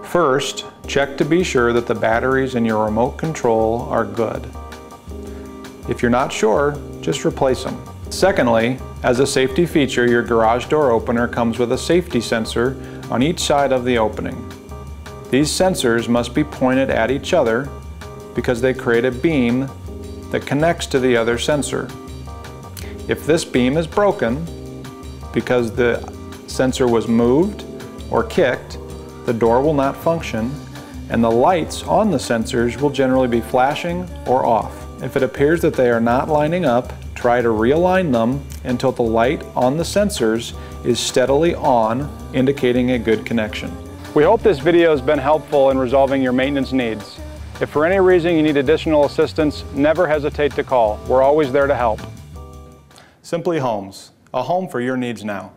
First, check to be sure that the batteries in your remote control are good. If you're not sure, just replace them. Secondly, as a safety feature, your garage door opener comes with a safety sensor on each side of the opening. These sensors must be pointed at each other because they create a beam that connects to the other sensor. If this beam is broken because the sensor was moved or kicked, the door will not function and the lights on the sensors will generally be flashing or off. If it appears that they are not lining up, try to realign them until the light on the sensors is steadily on, indicating a good connection. We hope this video has been helpful in resolving your maintenance needs. If for any reason you need additional assistance, never hesitate to call. We're always there to help. Simply Homes, a home for your needs now.